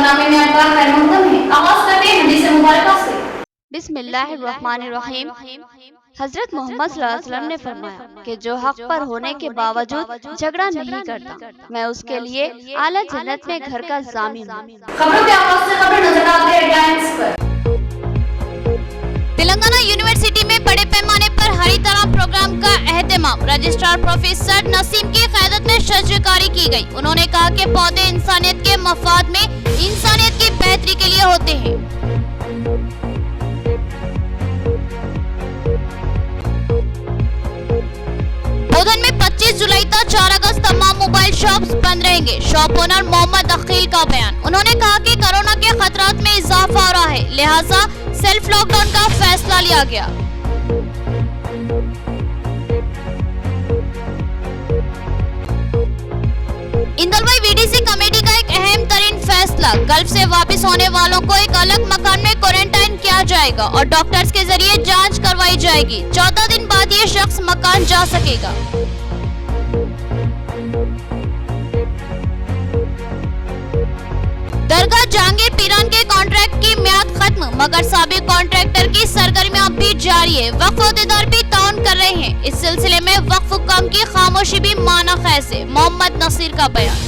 नामे में आपका खैर मकदम है। आगाज करते हैं हदीस मुबारक से। बिस्मिल्लाहिर्रहमानिर्रहीम। हजरत मोहम्मद सल्लल्लाहु अलैहि वसल्लम ने फरमाया कि जो हक पर होने के बावजूद झगड़ा नहीं करता, मैं उसके लिए आला जन्नत में घर का जामिन हूँ। खबरों के आगाज से खबर नजर आते हैं हेडलाइंस पर। तेलंगाना यूनिवर्सिटी में बड़े पैमाने पर हरितराम प्रोग्राम का एहतमाम। रजिस्ट्रार प्रोफेसर नसीम की क़यादत में शजरकारी की गई। उन्होंने कहा कि पौधे इंसानियत के मफाद में, इंसानियत की बेहतरी के लिए होते हैं। बोधन में 25 जुलाई तक 4 अगस्त तमाम मोबाइल शॉप्स बंद रहेंगे। शॉप ओनर मोहम्मद अकील का बयान। उन्होंने कहा कि कोरोना के खतरात में इजाफा हो रहा है, लिहाजा सेल्फ लॉकडाउन का फैसला लिया गया। इंदलवाई वीडीसी कमेटी का एक अहम तरीन फैसला, गल्फ से वापस होने वालों को एक अलग मकान में क्वारंटाइन किया जाएगा और डॉक्टर्स के जरिए जांच करवाई जाएगी। 14 दिन बाद ये शख्स मकान जा सकेगा। दरगाह जहांगीर पीरान के कॉन्ट्रैक्ट की म्याद खत्म, मगर साबिक कॉन्ट्रैक्टर की सरगर्मियां भी जारी है। वक्फ अहदेदार भी ताउन कर रहे हैं। इस सिलसिले में वक्फ हुक्काम की खामोशी भी माना खैस है। मोहम्मद नसीर का बयान।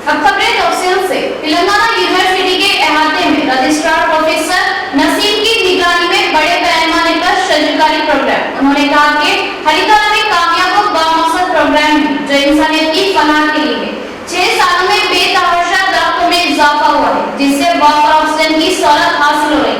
अब खबरें तफसील से। तेलंगाना यूनिवर्सिटी के अहाते में रजिस्ट्रार प्रोफेसर नसीम की निगरानी में बड़े पैमाने पर शजरकारी प्रोग्राम। उन्होंने कहा कि हरितराम एक कामयाब और बामकसद प्रोग्राम है जो इंसानियत की फलाह के लिए है। 6 सालों में बेतहाशा दरख्तों में इजाफा हुआ है, जिससे वाफर ऑक्सीजन की सहूलत हासिल हो रही है।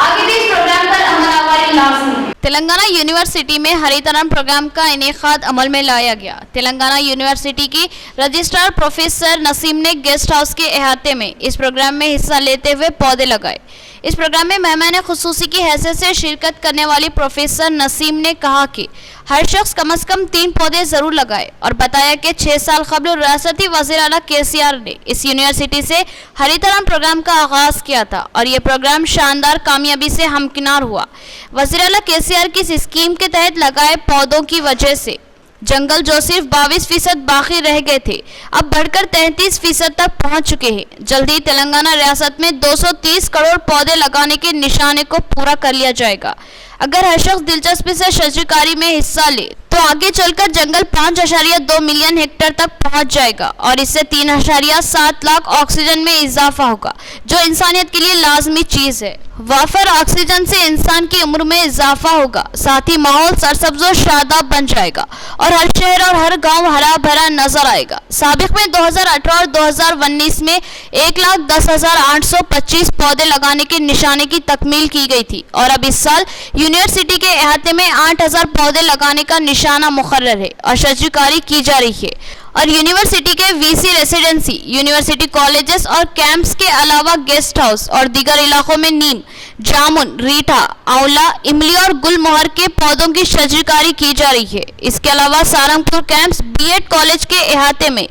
आगे भी इस प्रोग्राम पर अमल आवारी लाज़मी है। तेलंगाना यूनिवर्सिटी में हरितराम प्रोग्राम का इनेकाद अमल में लाया गया। तेलंगाना यूनिवर्सिटी की रजिस्ट्रार प्रोफेसर नसीम ने गेस्ट हाउस के अहाते में इस प्रोग्राम में हिस्सा लेते हुए पौधे लगाए। इस प्रोग्राम में मेहमान खुसूसी की हैसियत से शिरकत करने वाली प्रोफेसर नसीम ने कहा कि हर शख्स कम से कम 3 पौधे जरूर लगाए और बताया कि 6 साल कबल रियासती वज़ीर आला केसीआर ने इस यूनिवर्सिटी से हरितराम प्रोग्राम का आगाज किया था और ये प्रोग्राम शानदार कामयाबी से हमकिनार हुआ। वज़ीर आला केसीआर की इस स्कीम के तहत लगाए पौधों की वजह से जंगल जो सिर्फ 22% बाकी रह गए थे, अब बढ़कर 33% तक पहुंच चुके हैं। जल्द ही तेलंगाना रियासत में 230 करोड़ पौधे लगाने के निशाने को पूरा कर लिया जाएगा। अगर हर शख्स दिलचस्पी से शजरकारी में हिस्सा ले तो आगे चलकर जंगल 5.2 मिलियन हेक्टेयर तक पहुंच जाएगा और इससे 3.7 लाख ऑक्सीजन में इजाफा होगा, जो इंसानियत के लिए लाजमी चीज है। वाफर ऑक्सीजन से इंसान की उम्र में इजाफा होगा, साथ ही माहौल सरसब्ज और शादाब बन जाएगा और हर शहर और हर गांव हरा भरा नजर आएगा। साबिक में 2018 और 2019 में 1,10,825 पौधे लगाने के निशाने की तकमील की गई थी और अब इस साल यूनिवर्सिटी के अहाते में 8,000 पौधे लगाने का निशाना मुकर्रर है और शजरकारी की जा रही है। और यूनिवर्सिटी के वीसी रेसिडेंसी, यूनिवर्सिटी कॉलेजेस और कैंप्स के अलावा गेस्ट हाउस और दीगर इलाकों में नीम, जामुन, रीठा, आंवला, इमली और गुलमोहर के पौधों की शजरकारी की जा रही है। इसके अलावा सारंगपुर कैंप्स बीएड कॉलेज के अहाते में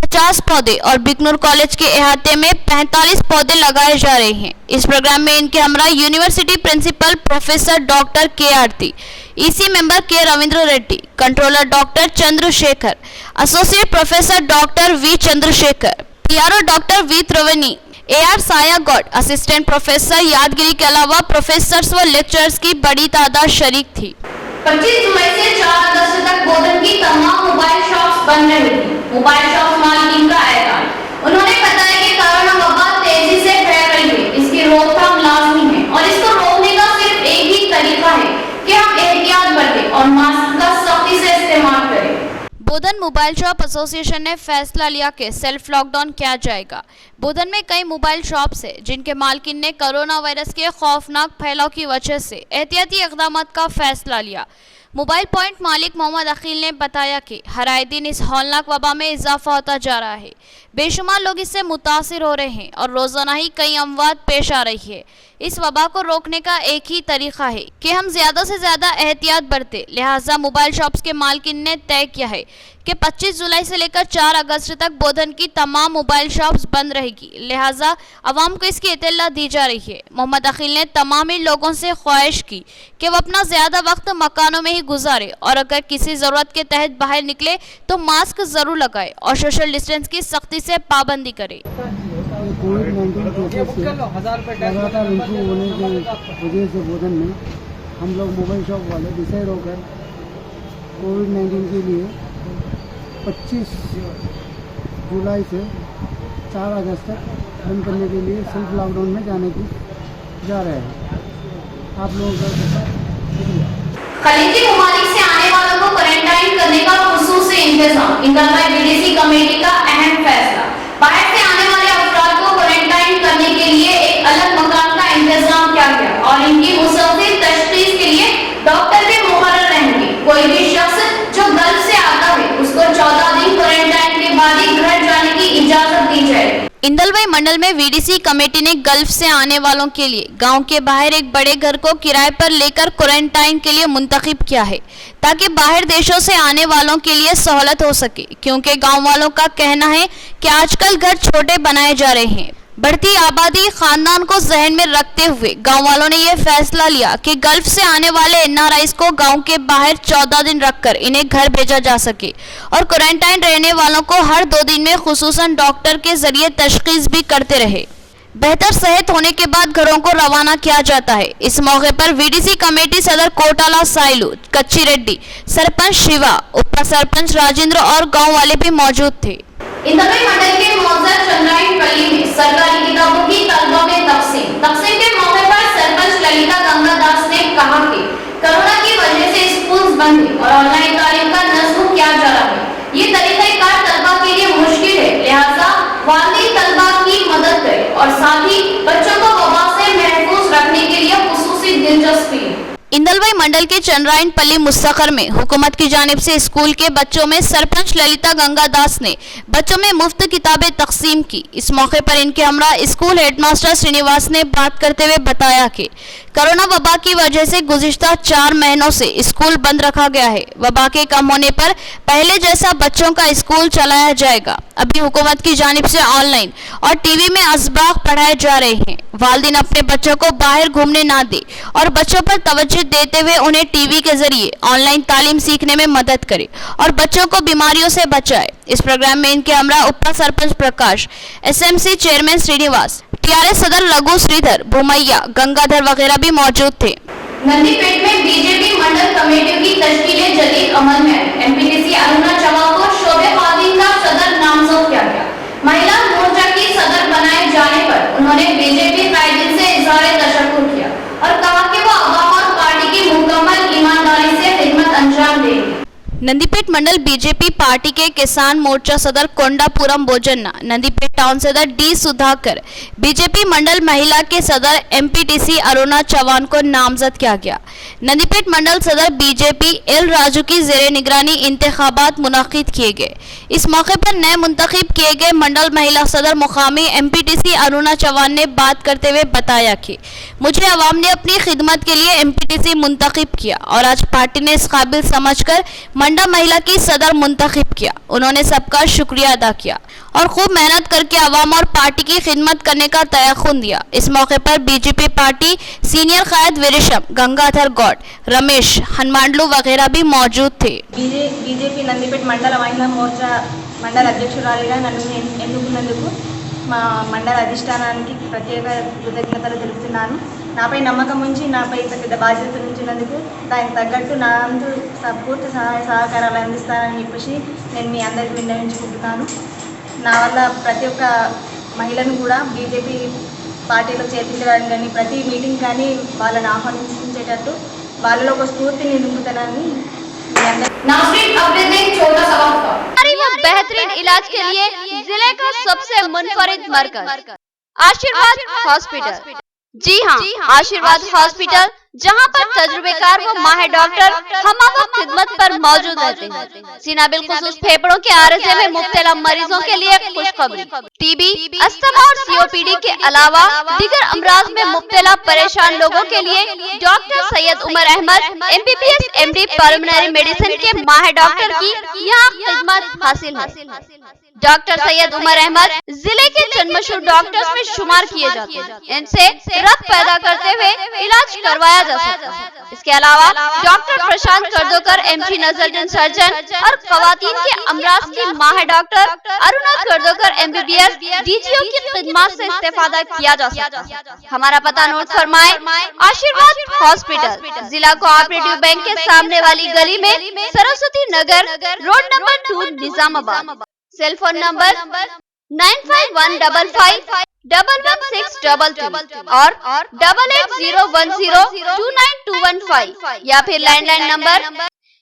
50 पौधे और बिकनूर कॉलेज के अहाते में 45 पौधे लगाए जा रहे हैं। इस प्रोग्राम में इनके हमरा यूनिवर्सिटी प्रिंसिपल प्रोफेसर डॉक्टर के आरती, EC member K Ravindra Reddy, controller doctor Chandrashekar, associate professor doctor V Chandrashekar, PRO doctor V Triveni, AR Saya Goud, assistant professor यादगिरी के अलावा प्रोफेसर्स व लेक्चरर्स की बड़ी तादाद शरीक थी। 25 जुलाई से 4 अगस्त तक बोधन की तमाम मोबाइल शॉप्स बंद रहेंगी। मोबाइल शॉप मालिकीन का ऐलान। उन्होंने बताया कि कोरोना वबा तेजी से फैल रही है, इसकी रोकथाम लाजमी है और इसको रोकने का सिर्फ एक ही तरीका है कि हम एहतियात बरतें और मास्क का सख्ती से इस्तेमाल करें। बोधन मोबाइल शॉप एसोसिएशन ने फैसला लिया कि सेल्फ लॉकडाउन किया जाएगा। बोधन में कई मोबाइल शॉप्स है जिनके मालकिन ने कोरोना वायरस के खौफनाक फैलाव की वजह से एहतियाती इक़दाम का फैसला लिया। मोबाइल पॉइंट मालिक मोहम्मद अकील ने बताया कि हर आए दिन इस हौलनाक वबा में इजाफा होता जा रहा है। बेशुमार लोग इससे मुतासिर हो रहे हैं और रोज़ाना ही कई अमवात पेश आ रही है। इस वबा को रोकने का एक ही तरीका है कि हम ज्यादा से ज्यादा एहतियात बरतें। लिहाजा मोबाइल शॉप्स के मालिकिन ने तय किया है कि 25 जुलाई से लेकर 4 अगस्त तक बोधन की तमाम मोबाइल शॉप्स बंद रहेगी। लिहाजा अवाम को इसकी इत्तला दी जा रही है। मोहम्मद अकील ने तमाम लोगों से ख्वाहिश की कि वो अपना ज्यादा वक्त मकानों में ही गुजारे और अगर किसी जरूरत के तहत बाहर निकले तो मास्क जरूर लगाए और सोशल डिस्टेंस की सख्ती से पाबंदी करे। कोविड-19 केसेस से लगातार इम्प्रूव होने की वजह से बोधन में हम लोग मोबाइल शॉप वाले डिसाइड होकर कोविड-19 के लिए 25 जुलाई से 4 अगस्त तक बंद करने के लिए सेल्फ लॉकडाउन में जाने की जा रहे हैं। आप लोगों का खलीजी ममालिक से आने वालों को क्वारंटाइन करने का खुसूसी इंतजाम। इंदलवाई बीडीसी कमेटी का अहम फैसला। बाहर से आने वाले अफराद को क्वारंटाइन करने के लिए एक अलग मकान का इंतजाम किया गया और इनकी मुसव्विर तशखीस के लिए डॉक्टर भी मुकर्रर रहेंगे। कोई भी शख्स जो गल्फ से आता है उसको 14 दिन क्वारंटाइन के बाद ही घर जाने की इजाजत दी जाएगी। इंदलवाई मंडल में वीडीसी कमेटी ने गल्फ से आने वालों के लिए गांव के बाहर एक बड़े घर को किराए पर लेकर क्वारंटाइन के लिए मुंतखब किया है ताकि बाहर देशों से आने वालों के लिए सहूलत हो सके, क्योंकि गांव वालों का कहना है कि आजकल घर छोटे बनाए जा रहे हैं। बढ़ती आबादी खानदान को जहन में रखते हुए गांव वालों ने यह फैसला लिया कि गल्फ से आने वाले एनआरआईज को गांव के बाहर 14 दिन रखकर इन्हें घर भेजा जा सके और क्वारंटाइन रहने वालों को हर 2 दिन में खुसूसन डॉक्टर के जरिए तशखीस भी करते रहे। बेहतर सेहत होने के बाद घरों को रवाना किया जाता है। इस मौके पर वीडीसी कमेटी सदर कोटाला साइलू, कच्ची रेड्डी, सरपंच शिवा, उप सरपंच राजेंद्र और गाँव वाले भी मौजूद थे। इंदलवाई मंडल के मौजा चंद्रायन पल्ली में सरकारी किताबों की तलबा में तकसीम के मौके पर सरपंच ललिता गंगादास ने कहा कि कोरोना की वजह से स्कूल बंद है और ऑनलाइन तालीम का नज़्म किया जा रहा है। ये तरीक़ाकार तलबा के लिए मुश्किल है, लिहाजा वालिदैन तलबा की मदद करें और साथ ही बच्चों को वबा से महफूज रखने के लिए खुसूसी दिलचस्पी है। इंदलवाई मंडल के चंद्रायन पल्ली मुस्तखर में हुकूमत की जानिब से स्कूल के बच्चों में सरपंच ललिता गंगादास ने बच्चों में मुफ्त किताबें तकसीम की। इस मौके पर इनके हमरा स्कूल हेडमास्टर श्रीनिवास ने बात करते हुए बताया कि कोरोना वबा की वजह से गुज़िश्ता 4 महीनों से स्कूल बंद रखा गया है। वबा के कम होने पर पहले जैसा बच्चों का स्कूल चलाया जाएगा। अभी हुकूमत की जानिब से ऑनलाइन और टीवी में असबाक पढ़ाए जा रहे हैं। वालिदैन अपने बच्चों को बाहर घूमने ना दे और बच्चों पर तवज्जो देते हुए उन्हें टीवी के जरिए ऑनलाइन तालीम सीखने में मदद करे और बच्चों को बीमारियों से बचाए। इस प्रोग्राम में इनके हमरा उप सरपंच प्रकाश, एसएमसी चेयरमैन श्रीनिवास, टीआरएस सदर रघु श्रीधर, भूमैया, गंगाधर वगैरह भी मौजूद थे। नंदीपेट में बीजेपी मंडल कमेटियों की तश्कीलें जदीद अमल में आई। एमपीटीसी अरुणा चव्हाण को शोबे खादिम का सदर नामजद किया गया। महिला मोर्चा की सदर बनाए जाने पर उन्होंने बीजेपी कायदीन से इज़हार तशक्कुर किया और कहा कि वो अवाम और पार्टी की मुकम्मल ईमानदारी से खिदमत अंजाम देंगे। नंदीपेट मंडल बीजेपी पार्टी के किसान मोर्चा सदर कोंडापुरम बोजन्ना, नंदीपेट टाउन सदर डी सुधाकर, बीजेपी मंडल महिला के सदर एमपीटीसी अरुणा चव्हाण को नामजद किया गया। नंदीपेट मंडल सदर बीजेपी एल राजू की ज़ेरे निगरानी इंतखाबात मुनाकिद किए गए। इस मौके पर नए मुंतखब किए गए मंडल महिला सदर मुकामी एमपीटीसी अरुणा चव्हाण ने बात करते हुए बताया कि मुझे अवाम ने अपनी खिदमत के लिए एमपीटीसी मुंतखब किया और आज पार्टी ने इस काबिल समझकर मंडल महिला की सदर मुंतखब किया। उन्होंने सबका शुक्रिया अदा किया और खूब मेहनत करके अवाम और पार्टी की खिदमत करने का तयख्खुन दिया। इस मौके पर बीजेपी पार्टी सीनियर कायद विरिशम, गंगाधर गौड, रमेश, हनुमानलू वगैरह भी मौजूद थे। బీజేపీ నందిపేట మండల మహిళా మోర్చా మండల అధ్యక్షురాలిగా నన్ను ఎన్నుకున్నందుకు మా మండల అధిష్టానానికి ప్రత్యేక కృతజ్ఞతలు తెలుపుతున్నాను. నాపై నమ్మకం ఉంచి నాపై ఇంత పెద్ద బాధ్యతలు ఉంచినందుకు దానికి తగ్గట్టు నా వంతు పూర్తి సహాయ సహకారాలు అందిస్తానని చెప్పేసి నేను మీ అందరికీ విన్నవించుకుంటున్నాను. నా వల్ల ప్రతి ఒక్క మహిళను కూడా బీజేపీ పార్టీలో చేర్పించడానికి కానీ ప్రతి మీటింగ్ కానీ వాళ్ళని ఆహ్వానించేటట్టు వాళ్ళలో ఒక స్ఫూర్తిని నింపుతానని नाज़रीन, अब देखें एक छोटा सा वक्फा। व बेहतरीन इलाज के लिए जिले का सबसे मुनफरिद मरकज आशीर्वाद हॉस्पिटल। जी हाँ, आशीर्वाद हॉस्पिटल जहां पर तजुर्बेकार व माहिर डॉक्टर हमवक्त खिदमत पर मौजूद रहते हैं। सीना बिलखुसूस फेफड़ों के आरजे में मुब्तला मरीजों के लिए खुशखबरी। टीबी, अस्थमा और सीओपीडी के अलावा दीगर अमराज में मुब्तला परेशान लोगों के लिए doctor Syed Umar Ahmed MBBS MD pulmonary medicine के माहिर डॉक्टर की यहाँ खिदमत हासिल है। डॉक्टर सैयद उमर अहमद जिले के चंद मशहूर डॉक्टर्स में शुमार किए जाते हैं। इनसे रक्त पैदा करते हुए इलाज करवाया जा सकता है। इसके अलावा डॉक्टर प्रशांत कर्दोकर MG नजरजन सर्जन और खवातीन के अमराज की माहिर डॉक्टर अरुणा कर्दोकर MBBS DGO की खिदमत से इस्तेफादा किया जा सकता है। हमारा पता नोट फरमाए, आशीर्वाद हॉस्पिटल, जिला कोऑपरेटिव बैंक के सामने वाली गली में, Saraswati Nagar, road number 2, Nizamabad. Cell phone number 9515511622 और 8801029215 या फिर लैंडलाइन नंबर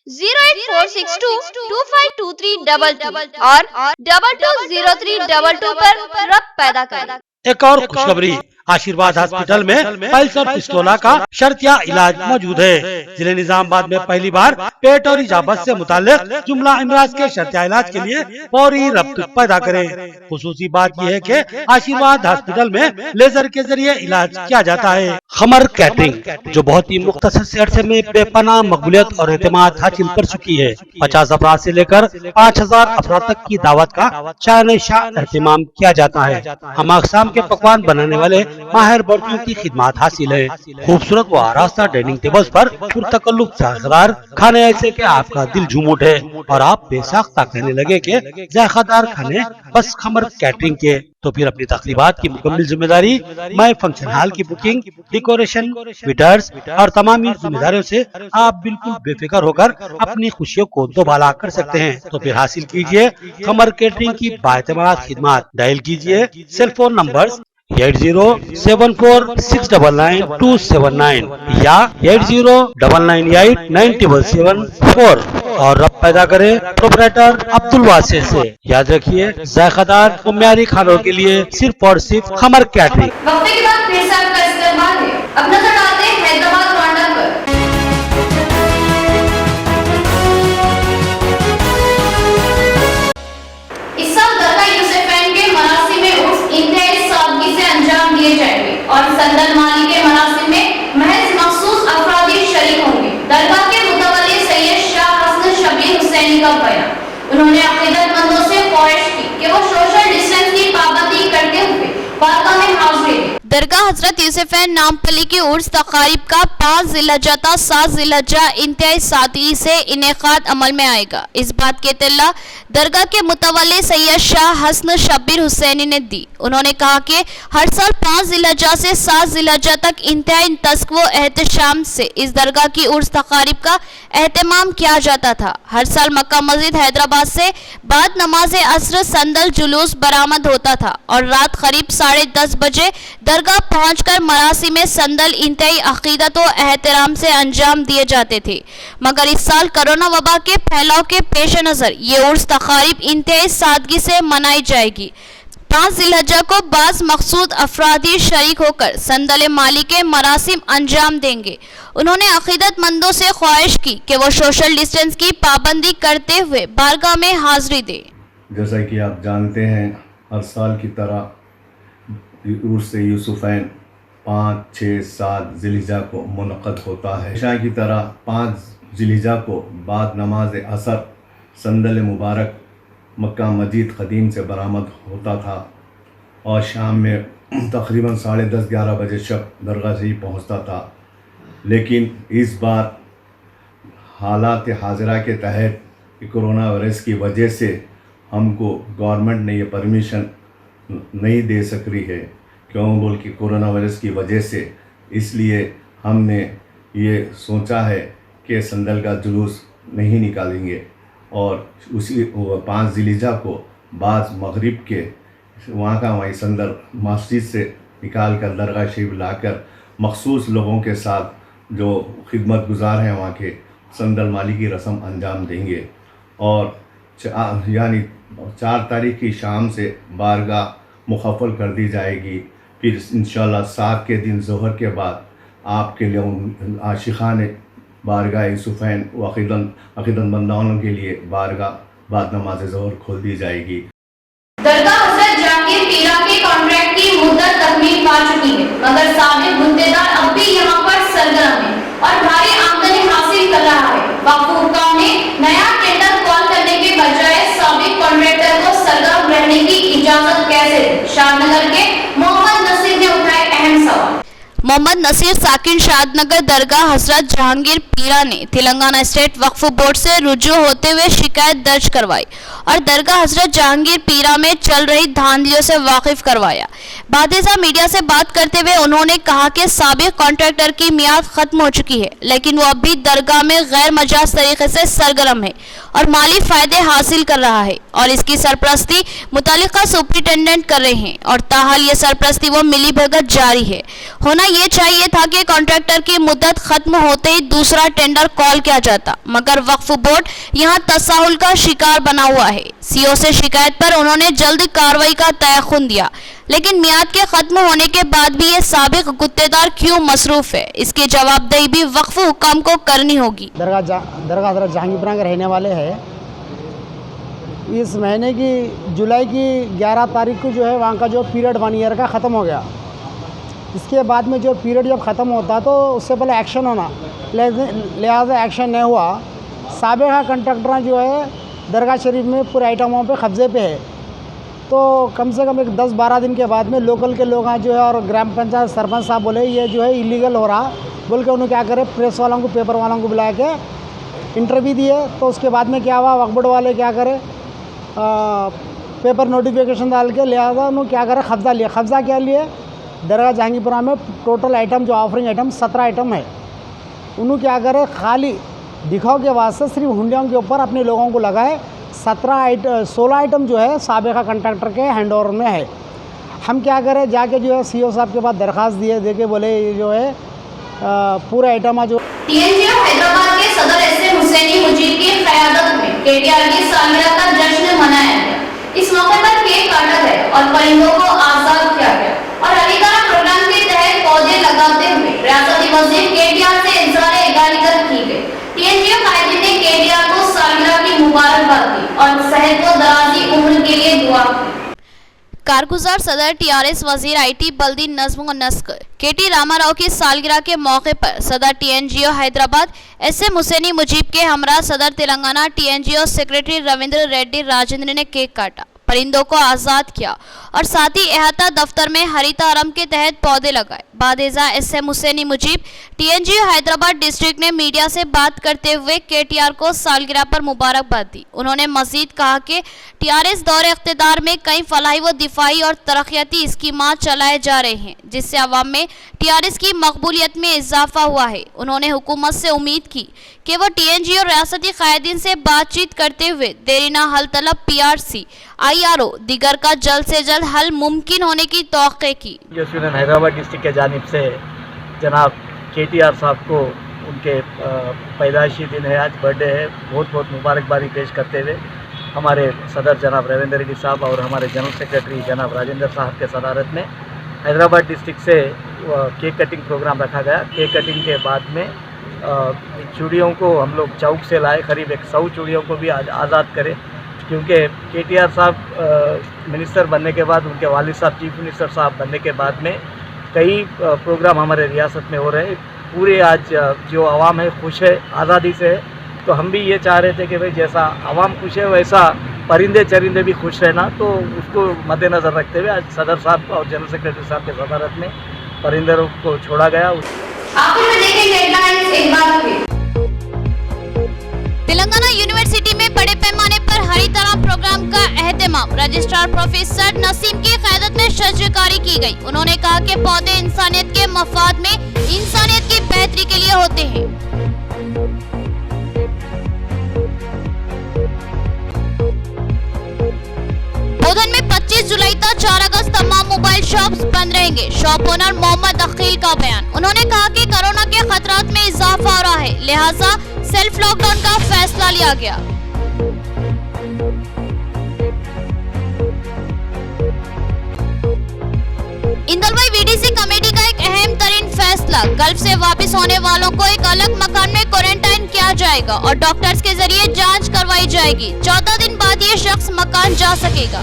08462252322 और 220322 पर रक्त पैदा करें। एक और खुशखबरी, आशीर्वाद हॉस्पिटल में पाइल्स और फिस्टुला का शर्तिया इलाज मौजूद है। जिले निजामाबाद में पहली बार पेट और इजाबत से मुताल्लिक जुमला अमराज के शर्तिया इलाज के लिए फौरी रब्त पैदा करें। खुसूसी बात यह है कि आशीर्वाद हॉस्पिटल में लेजर के जरिए इलाज किया जाता है। खमर कैटरिंग, जो बहुत ही मुख्तसर से अरसे में बेपनाह मकबूलियत और एतमाद हासिल कर चुकी है, 50 अफराद से लेकर 5000 अफराद तक की दावत का शान शाह एहतमाम किया जाता है। हम अक़साम के पकवान बनाने वाले माहिर बर्तियों की खिदमत हासिल है। खूबसूरत व आरास्ता डाइनिंग टेबल्स पर पुरतकल्लुफ़ जायकेदार खाने ऐसे कि आपका दिल झूम उठे और आप बेसाख्ता कहने लगे कि जायकेदार खाने बस खमर कैटरिंग के। तो फिर अपनी तकरीबात की मुकम्मल जिम्मेदारी माय फंक्शन हॉल की बुकिंग, डेकोरेशन, वेटर्स और तमाम जिम्मेदारियों से आप बिल्कुल बेफिक्र होकर अपनी खुशियों को दोबाला कर सकते हैं। तो फिर हासिल कीजिए खमर कैटरिंग की बाएतमाद खिदमत। डायल कीजिए सेल फोन नंबर 8074699279 या 8099897774 और रब्त पैदा करें प्रोपराइटर अब्दुल वासे से। याद रखिए, जायकेदार और म्यारी खानों के लिए सिर्फ और सिर्फ खमर कैटरिंग। वक्फे के बाद फिर से आपका इस्तेमाल है। अब नजर डालते हैं हैदराबाद रोंडा पर। इस साल दरगाह यूसुफैन के मरासिम में उर्स इंतहाई सादगी से अंजाम दिए जाएंगे और संदल माली के मरासिम में महज मखसूस अफरादी शरीक होंगे। दरगाह के मुतवल्ली सैयद शाह हसन शबीर हुसैनी का बयान। उन्होंने अकीदतमंदों से ख्वाहिश की कि वो सोशल डिस्टेंस की पाबंदी करते हुए बारगाह में हाजिर दें। दरगाह हजरत यूसुफैन नामपली की उर्स तकारीब का 5 ज़िलहज्जा था 7 ज़िलहज्जा इंतहाई सादगी से इनेकाद अमल में आएगा। इस बात की इत्तला दरगाह के मुतवल्ली सैयद शाह हसन शबीर हुसैनी ने दी। उन्होंने कहा कि हर साल 5 ज़िलहज्जा से 7 ज़िलहज्जा तक इंतहाई तस्क व एहतशाम से इस दरगाह की उर्स तकारीब का एहतमाम किया जाता था। हर साल मक्का मस्जिद हैदराबाद से बाद नमाज असर संदल जुलूस बरामद होता था और रात करीब 10:30 बजे दरगाह पहुंचकर मरासी में संदल इंतहाई अकीदत व एहतराम से अंजाम दिए जाते थे। मगर इस साल कोरोना वबा के फैलाव के पेश नज़र ये उर्स तकारीब इंतहाई सादगी से मनाई जाएगी। 5 ज़िलहज्जा को बाज़ मखसूद अफरादी शरीक होकर संदल माली के मरासिम अंजाम देंगे। उन्होंने अकीदतमंदों से ख्वाहिश की कि वो सोशल डिस्टेंस की पाबंदी करते हुए बारगाह में हाजिरी दे। जैसा कि आप जानते हैं, हर साल की तरह उर्स यूसुफैन 5, 6, 7 ज़िलहिज्जा को मुनक़द होता है। हमेशा की तरह 5 ज़िलहिज्जा को बाद नमाज असर संदल मुबारक मक्का मस्जिद क़दीम से बरामद होता था और शाम में तकरीबन 10:30-11 बजे शब दरगाह से ही पहुँचता था। लेकिन इस बार हालात हाज़िरा के तहत कोरोना वायरस की वजह से हमको गवर्नमेंट ने ये परमिशन नहीं दे सक रही है। क्यों बोल कि कोरोना वायरस की वजह से, इसलिए हमने ये सोचा है कि संदल का जुलूस नहीं निकालेंगे और उसी 5 ज़िलहिज्जा को बाद मगरिब के वहीं संदल मस्जिद से निकाल कर दरगाह शरीफ लाकर मखसूस लोगों के साथ जो खिदमत गुजार हैं वहाँ के संदल माली की रस्म अंजाम देंगे। और यानी 4 तारीख की शाम से बारगाह मुखफ़ल कर दी जाएगी। फिर इंशाअल्लाह 7 के दिन ज़ोहर के बाद आपके लिए आशिक़ान बारगाह यूसुफ़ैन व अक़ीदतमंदानों के लिए बारगाह बाद नमाज ज़ोहर खोल दी जाएगी। दरगाह हज़रत जहांगीर पीरा के कॉन्ट्रैक्ट की मुद्दत तकमील पा चुकी है, मगर साबिक गुत्तेदार अब भी यहाँ पर सरगर्म है और भारी आमदनी हासिल कर रहा है। वक्फ हुक्काम ने नया टेंडर कॉल करने के बजाय साबिक कॉन्ट्रैक्टर को सरगर्म रहने की इजाजत कैसे दी? शादनगर के मोहम्मद नसीर ने उठाए अहम सवाल। मोहम्मद नसीर साकिन शादनगर दरगाह हजरत जहांगीर पीरा ने तेलंगाना स्टेट वक्फ बोर्ड से रुजू होते हुए शिकायत दर्ज करवाई और दरगाह हजरत जहांगीर पीरा में चल रही धांधलियों से वाकिफ करवाया। बादेजा मीडिया से बात करते हुए उन्होंने कहा कि साबिक कॉन्ट्रैक्टर की मियाद खत्म हो चुकी है, लेकिन वो अभी दरगाह में गैर मजाज तरीके से सरगर्म है और माली फायदे हासिल कर रहा है और इसकी सरपरस्ती मुतालिका सुपरिटेंडेंट कर रहे हैं और ताहाल ये सरपरस्ती वो मिली भगत जारी है। होना ये चाहिए था कि कॉन्ट्रैक्टर की मुद्दत खत्म होते ही दूसरा टेंडर कॉल किया जाता, मगर वक्फ बोर्ड यहाँ तसाहुल का शिकार बना हुआ है। सीओ से शिकायत पर उन्होंने जल्द कार्रवाई का तयख्खुन दिया, लेकिन मियाद के खत्म होने के बाद भी ये साबिक गुत्तेदार क्यों मसरूफ है, इसकी जवाबदेही भी वक्फ हुक्काम को करनी होगी। दरगाह हज़रत जहांगीरपुरा के रहने वाले हैं। इस महीने की जुलाई की 11 तारीख को जो है वहाँ का जो पीरियड 1 ईयर का ख़त्म हो गया। इसके बाद में जो पीरियड जब ख़त्म होता तो उससे पहले एक्शन होना, लिहाजा एक्शन नहीं हुआ। साबिक़ कंट्रैक्टर जो है दरगाह शरीफ में पूरे आइटमों पे कब्ज़े पे है, तो कम से कम एक 10-12 दिन के बाद में लोकल के लोग जो है और ग्राम पंचायत सरपंच साहब बोले ये जो है इलीगल हो रहा, बोल के उन्होंने क्या करे प्रेस वालों को पेपर वालों को बुला के इंटरव्यू दिए। तो उसके बाद में क्या हुआ, वक्फ बोर्ड वाले क्या करे पेपर नोटिफिकेशन डाल के लिहाजा उन्होंने क्या करे कब्ज़ा लिया। कब्ज़ा क्या लिए, दरगाह जहांगीरपुरा में टोटल आइटम जो ऑफरिंग आइटम 17 आइटम है, उन्होंने क्या करे खाली दिखाओ के वास्ते सिर्फ हुंडियों के ऊपर अपने लोगों को लगाए। 16 आइटम जो है साबिक़ा कंट्रैक्टर के हैंड ओवर में है। हम क्या करें जाके जो है सीओ साहब के पास दरख्वास्त दिए, देके बोले ये जो है पूरा आइटम जो TNGO हैदराबाद के सदर एसएम हुसैनी मुजीब की क़यादत में KTR की सालगिरह का जश्न मनाया गया। इस मौके पर केक काटा गया और परिंदों को आज़ाद किया गया और हरीकाना प्रोग्राम के तहत पौधे लगाते हुए रियासती वज़ीर KTR से इज़हार इगालियत की गई। TNGO कायदे ने KTR को सालगिरह की मुबारकबाद दी और सेहत व दराज़ी उम्र के लिए दुआ की। कारगुजार सदर TRS वजीर IT बल्दी नज़्म व नस्क KT रामाराव की सालगिरह के मौके पर सदर TNGO हैदराबाद SM हुसैनी मुजीब के हमरा सदर तेलंगाना TNGO सेक्रेटरी रविंद्र रेड्डी राजेंद्र ने केक काटा, परिंदों को आज़ाद किया और साथ ही एहता दफ्तर में हरितारम के तहत पौधे लगाए। बादेजा SM Hussaini Mujeeb TNGO Hyderabad district ने मीडिया से बात करते हुए KTR को सालगिरह पर मुबारकबाद दी। उन्होंने मजीद कहा कि TRS दौरे इख्तिदार में कई फलाही व दिफाई और तरक्याती स्कीमात चलाए जा रहे हैं, जिससे अवाम में TRS की मकबूलियत में इजाफा हुआ है। उन्होंने हुकूमत से उम्मीद की कि वो TNGO रियासती कायदीन से बातचीत करते हुए देरीना हल तलब PRC IRO दीगर का जल्द से जल्द हल मुमकिन होने की तौक़े की। हैदराबाद डिस्ट्रिक्ट के जानिब से जनाब KTR साहब को उनके पैदाइशी दिन है, आज बर्थडे है, बहुत बहुत मुबारकबादी पेश करते हुए हमारे सदर जनाब रविंद्र रेड्डी साहब और हमारे जनरल सेक्रेटरी जनाब राजेंद्र साहब के सदारत में हैदराबाद डिस्ट्रिक्ट से केक कटिंग प्रोग्राम रखा गया। केक कटिंग के बाद में चूड़ियों को हम लोग चौक से लाए, करीब 100 चूड़ियों को भी आज़ाद करें, क्योंकि KTR साहब मिनिस्टर बनने के बाद, उनके वालिद साहब चीफ मिनिस्टर साहब बनने के बाद में कई प्रोग्राम हमारे रियासत में हो रहे हैं। पूरे आज जो आवाम है खुश है, आज़ादी से है, तो हम भी ये चाह रहे थे कि भाई जैसा आवाम खुश है वैसा परिंदे चरिंदे भी खुश रहना, तो उसको मद्देनज़र रखते हुए आज सदर साहब और जनरल सेक्रेटरी साहब के सदारत में परिंदों को छोड़ा गया। आखिर में देखेंगे हेडलाइंस एक बार फिर। तेलंगाना यूनिवर्सिटी में बड़े पैमाने पर हरितारम प्रोग्राम का एहतमाम रजिस्ट्रार प्रोफेसर नसीम की क़यादत में शजरकारी की गई। उन्होंने कहा कि पौधे इंसानियत के मफाद में इंसानियत की बेहतरी के लिए होते हैं। बोधन में 25 जुलाई तक 4 अगस्त तमाम मोबाइल शॉप्स बंद रहेंगे, शॉप ओनर मोहम्मद अकील का बयान। उन्होंने कहा कि कोरोना के खतरात में इजाफा हो रहा है, लिहाजा सेल्फ लॉकडाउन का फैसला लिया गया। इंदलवाई VDC कमेटी का एक अहम तरीन फैसला, गल्फ से होने वालों को एक अलग मकान में क्वारंटाइन किया जाएगा और डॉक्टर्स के जरिए जांच करवाई जाएगी। 14 दिन बाद ये शख्स मकान जा सकेगा।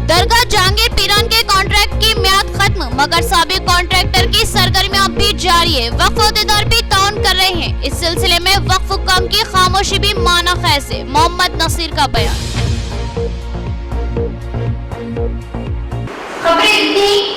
दरगाह जहांगीर पीरान के कॉन्ट्रैक्ट की म्याद खत्म, मगर साबिक कॉन्ट्रैक्टर की सरगर्मियां भी जारी है। वक्फ अहदेदार भी ताउन कर रहे हैं। इस सिलसिले में वक्फ हुक्काम की खामोशी भी माना खैस है। मोहम्मद नसीर का बयान। खबरें इतनी